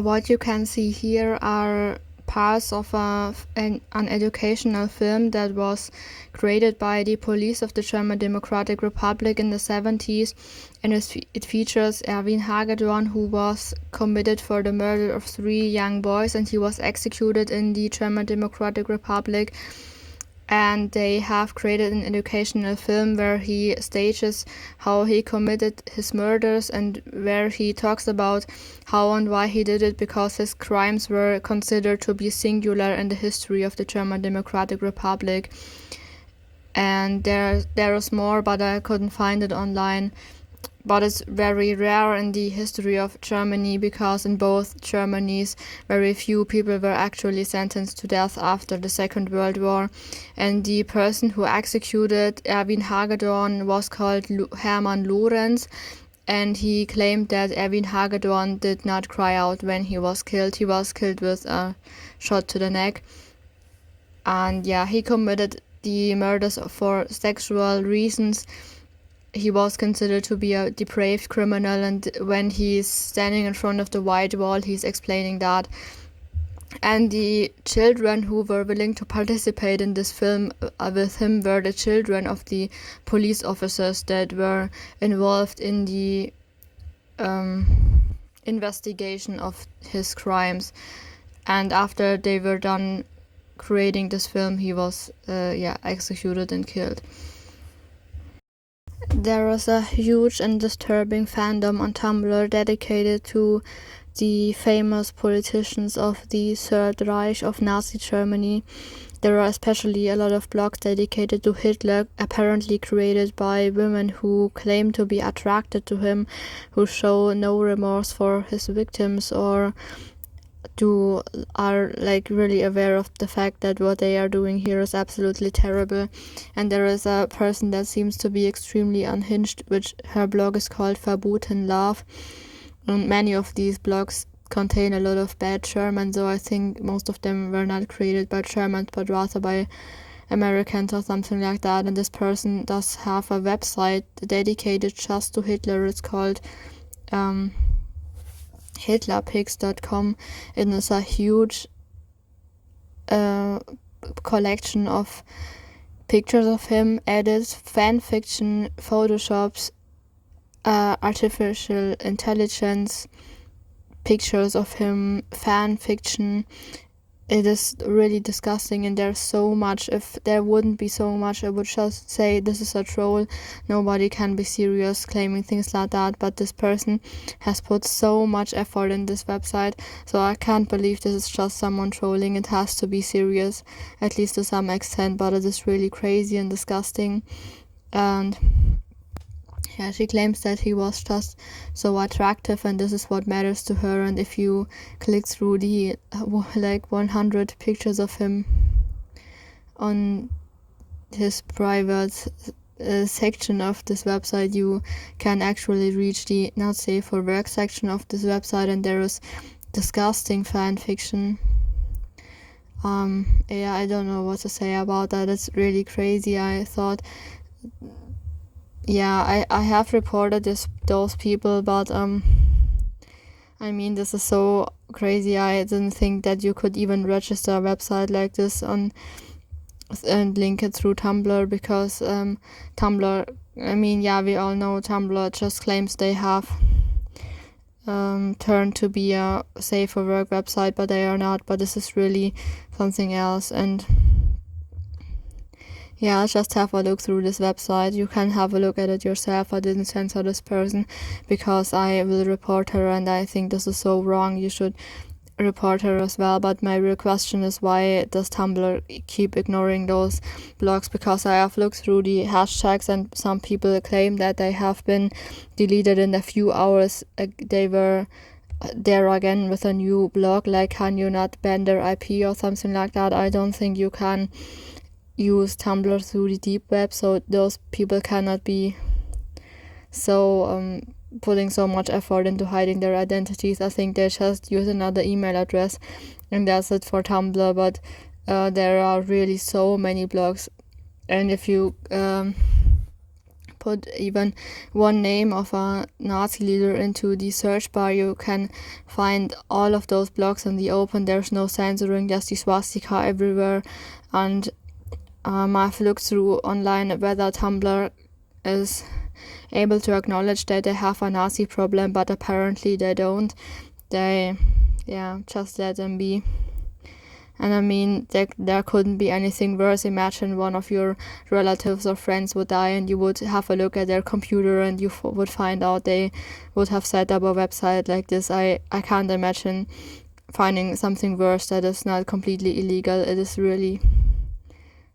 What you can see here are parts of an educational film that was created by the police of the German Democratic Republic in the 70s, and it features Erwin Hagedorn, who was committed for the murder of 3 young boys, and he was executed in the German Democratic Republic. And they have created an educational film where he stages how he committed his murders and where he talks about how and why he did it, because his crimes were considered to be singular in the history of the German Democratic Republic. And there is more, but I couldn't find it online. But it's very rare in the history of Germany, because in both Germanys very few people were actually sentenced to death after the Second World War. And the person who executed Erwin Hagedorn was called Hermann Lorenz, and he claimed that Erwin Hagedorn did not cry out when he was killed. He was killed with a shot to the neck. And yeah, he committed the murders for sexual reasons. He was considered to be a depraved criminal, and when he's standing in front of the white wall, he's explaining that. And the children who were willing to participate in this film with him were the children of the police officers that were involved in the investigation of his crimes. And after they were done creating this film, he was executed and killed. There was a huge and disturbing fandom on Tumblr dedicated to the famous politicians of the Third Reich of Nazi Germany. There are especially a lot of blogs dedicated to Hitler, apparently created by women who claim to be attracted to him, who show no remorse for his victims, or are like really aware of the fact that what they are doing here is absolutely terrible. And there is a person that seems to be extremely unhinged, which her blog is called Verboten Love. And many of these blogs contain a lot of bad German, so I think most of them were not created by Germans but rather by Americans or something like that. And this person does have a website dedicated just to Hitler. It's called hitlerpics.com. It is a huge collection of pictures of him, edits, fan fiction, photoshops, artificial intelligence, pictures of him, fan fiction. It is really disgusting, and there's so much. If there wouldn't be so much, I would just say this is a troll. Nobody can be serious claiming things like that, but this person has put so much effort in this website, so I can't believe this is just someone trolling. It has to be serious, at least to some extent, but it is really crazy and disgusting. And yeah, she claims that he was just so attractive and this is what matters to her. And if you click through the 100 pictures of him on his private section of this website, you can actually reach the not safe for work section of this website, and there is disgusting fan fiction. I don't know what to say about that. It's really crazy. I thought I have reported those people, but I mean, this is so crazy. I didn't think that you could even register a website like this and link it through Tumblr, because Tumblr, I mean, we all know Tumblr just claims they have turned to be a safe for work website, but they are not. But this is really something else. And just have a look through this website. You can have a look at it yourself. I didn't censor this person because I will report her, and I think this is so wrong. You should report her as well. But my real question is, why does Tumblr keep ignoring those blogs? Because I have looked through the hashtags, and some people claim that they have been deleted in a few hours. They were there again with a new blog, like, can you not ban their IP or something like that? I don't think you can use Tumblr through the deep web, so those people cannot be so putting so much effort into hiding their identities. I think they just use another email address and that's it for Tumblr. But there are really so many blogs, and if you put even one name of a Nazi leader into the search bar, you can find all of those blogs in the open. There's no censoring, just the swastika everywhere. And I've looked through online whether Tumblr is able to acknowledge that they have a Nazi problem, but apparently they don't. They, just let them be. And I mean, there couldn't be anything worse. Imagine one of your relatives or friends would die and you would have a look at their computer and you would find out they would have set up a website like this. I can't imagine finding something worse that is not completely illegal. It is really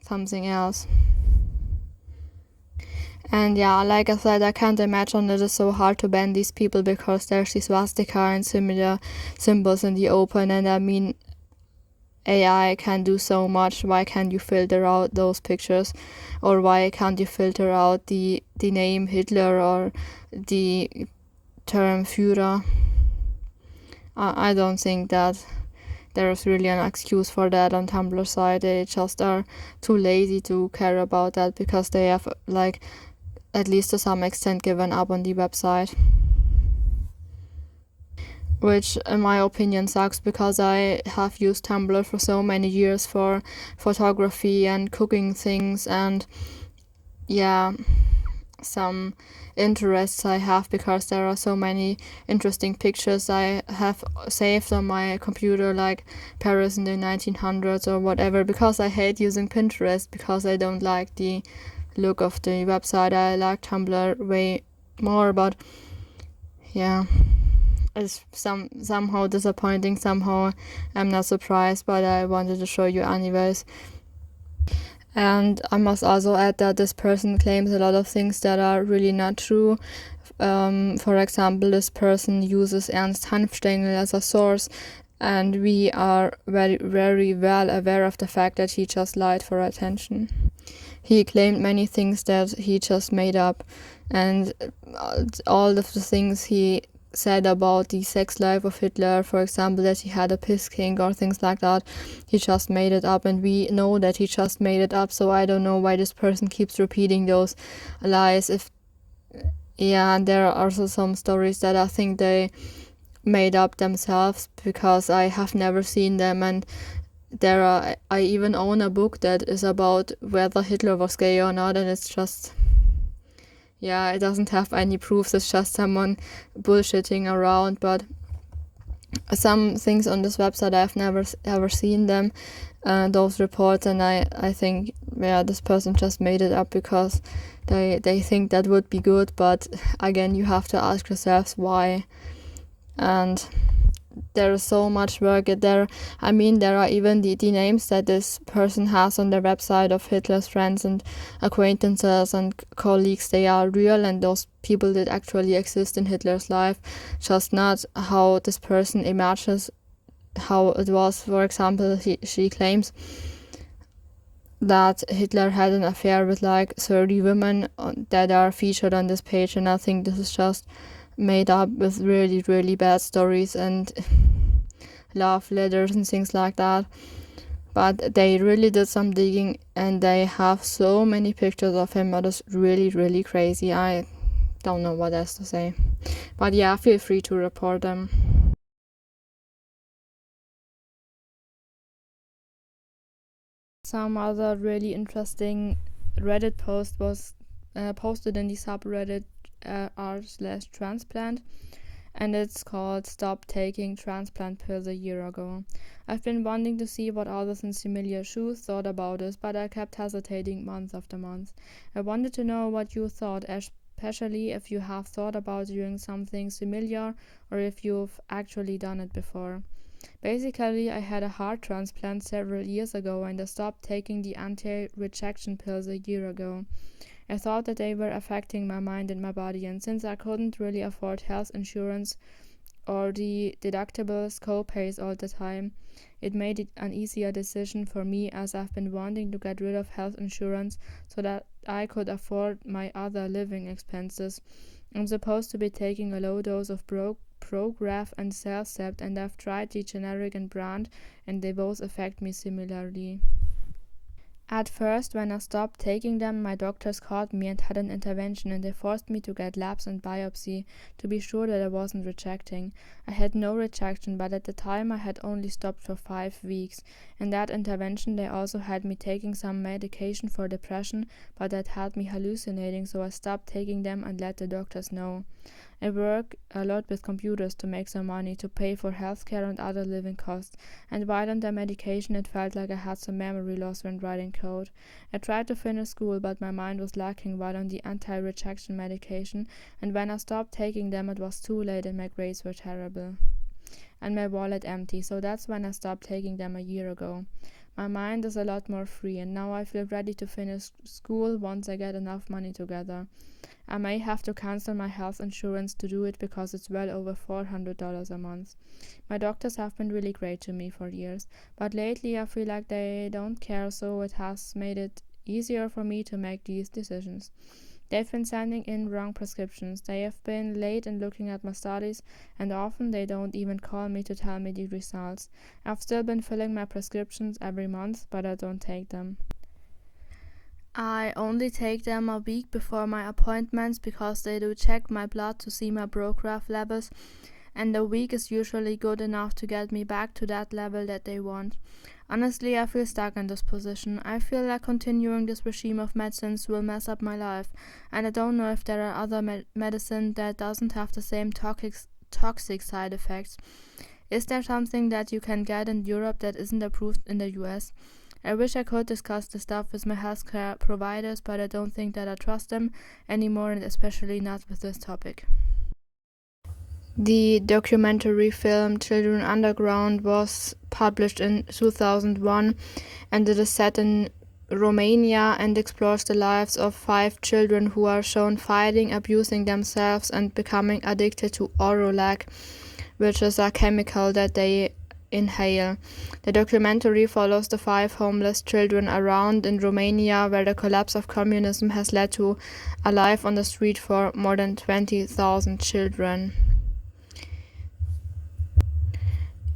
something else. And yeah, like I said, I can't imagine it is so hard to ban these people because there's the swastika and similar symbols in the open. And I mean, AI can do so much. Why can't you filter out those pictures? Or why can't you filter out the name Hitler or the term Führer? I don't think that there is really an excuse for that on Tumblr side. They just are too lazy to care about that because they have, like, at least to some extent given up on the website. Which in my opinion sucks because I have used Tumblr for so many years for photography and cooking things and some interests I have because there are so many interesting pictures I have saved on my computer, like Paris in the 1900s or whatever, because I hate using Pinterest because I don't like the look of the website. I like Tumblr way more, but yeah, it's somehow disappointing. Somehow I'm not surprised, but I wanted to show you anyways. And I must also add that this person claims a lot of things that are really not true. For example, this person uses Ernst Hanfstengel as a source, and we are very, very well aware of the fact that he just lied for attention. He claimed many things that he just made up, and all of the things he said about the sex life of Hitler, for example, that he had a piss king or things like that, he just made it up, and we know that he just made it up, so I don't know why this person keeps repeating those lies. And there are also some stories that I think they made up themselves because I have never seen them, and I even own a book that is about whether Hitler was gay or not, and it's just, it doesn't have any proofs. It's just someone bullshitting around. But some things on this website, I've never ever seen them, those reports, and I think this person just made it up because they think that would be good. But again, you have to ask yourselves why. And there is so much work there. I mean, there are even the names that this person has on their website of Hitler's friends and acquaintances and colleagues. They are real, and those people did actually exist in Hitler's life, just not how this person imagines how it was. For example, she claims that Hitler had an affair with like 30 women that are featured on this page, and I think this is just made up with really, really bad stories and love letters and things like that. But they really did some digging, and they have so many pictures of him. That is really, really crazy. I don't know what else to say. But yeah, feel free to report them. Some other really interesting Reddit post was posted in the subreddit r/transplant, and it's called "Stop Taking Transplant Pills a Year Ago." I've been wanting to see what others in similar shoes thought about this, but I kept hesitating month after month. I wanted to know what you thought, especially if you have thought about doing something similar or if you've actually done it before. Basically, I had a heart transplant several years ago, and I stopped taking the anti-rejection pills a year ago. I thought that they were affecting my mind and my body, and since I couldn't really afford health insurance or the deductibles, co-pays all the time, it made it an easier decision for me, as I've been wanting to get rid of health insurance so that I could afford my other living expenses. I'm supposed to be taking a low dose of Prograf and Cellcept, and I've tried the generic and brand, and they both affect me similarly. At first, when I stopped taking them, my doctors caught me and had an intervention, and they forced me to get labs and biopsy to be sure that I wasn't rejecting. I had no rejection, but at the time I had only stopped for 5 weeks. In that intervention, they also had me taking some medication for depression, but that had me hallucinating, so I stopped taking them and let the doctors know. I work a lot with computers to make some money to pay for healthcare and other living costs, and while on the medication it felt like I had some memory loss when writing code. I tried to finish school, but my mind was lacking while on the anti-rejection medication, and when I stopped taking them it was too late and my grades were terrible. And my wallet empty, so that's when I stopped taking them a year ago. My mind is a lot more free, and now I feel ready to finish school once I get enough money together. I may have to cancel my health insurance to do it because it's well over $400 a month. My doctors have been really great to me for years, but lately I feel like they don't care, so it has made it easier for me to make these decisions. They've been sending in wrong prescriptions. They have been late in looking at my studies, and often they don't even call me to tell me the results. I've still been filling my prescriptions every month, but I don't take them. I only take them a week before my appointments because they do check my blood to see my graph levels, and a week is usually good enough to get me back to that level that they want. Honestly, I feel stuck in this position. I feel like continuing this regime of medicines will mess up my life, and I don't know if there are other medicine that doesn't have the same toxic side effects. Is there something that you can get in Europe that isn't approved in the US? I wish I could discuss this stuff with my healthcare providers, but I don't think that I trust them anymore, and especially not with this topic. The documentary film Children Underground was published in 2001, and it is set in Romania and explores the lives of 5 children who are shown fighting, abusing themselves, and becoming addicted to Orolac, which is a chemical that they inhale. The documentary follows the 5 homeless children around in Romania, where the collapse of communism has led to a life on the street for more than 20,000 children.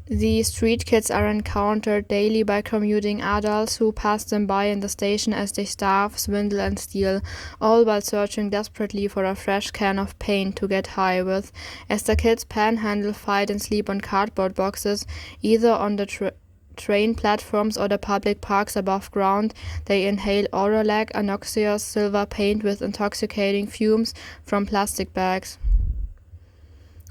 The street kids are encountered daily by commuting adults who pass them by in the station as they starve, swindle and steal, all while searching desperately for a fresh can of paint to get high with. As the kids panhandle, fight and sleep on cardboard boxes, either on the train platforms or the public parks above ground, they inhale Orolac, a noxious silver paint with intoxicating fumes from plastic bags.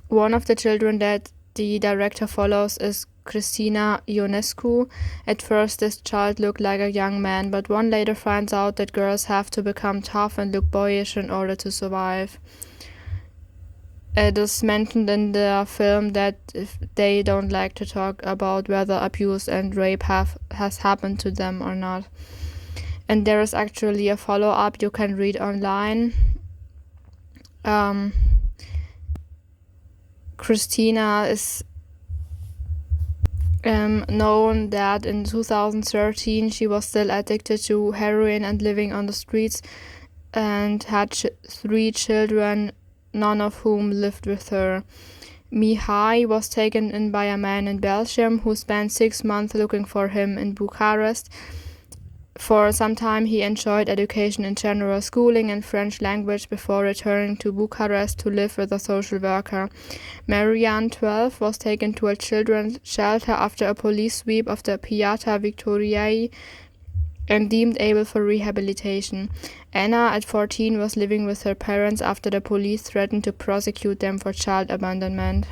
One of the children that the director follows is Cristina Ionescu. At first this child looked like a young man, but one later finds out that girls have to become tough and look boyish in order to survive. It is mentioned in the film that they don't like to talk about whether abuse and rape has happened to them or not. And there is actually a follow-up you can read online. Christina is known that in 2013 she was still addicted to heroin and living on the streets, and had 3 children, none of whom lived with her. Mihai was taken in by a man in Belgium who spent 6 months looking for him in Bucharest. For some time he enjoyed education in general schooling and French language before returning to Bucharest to live with a social worker. Marianne, 12, was taken to a children's shelter after a police sweep of the Piața Victoriei and deemed able for rehabilitation. Anna, at 14, was living with her parents after the police threatened to prosecute them for child abandonment.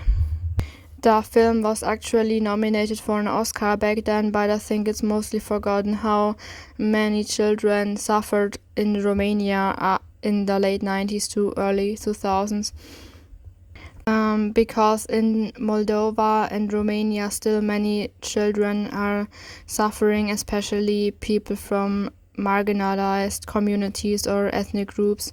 The film was actually nominated for an Oscar back then, but I think it's mostly forgotten how many children suffered in Romania in the late 90s to early 2000s. Because in Moldova and Romania still many children are suffering, especially people from marginalized communities or ethnic groups.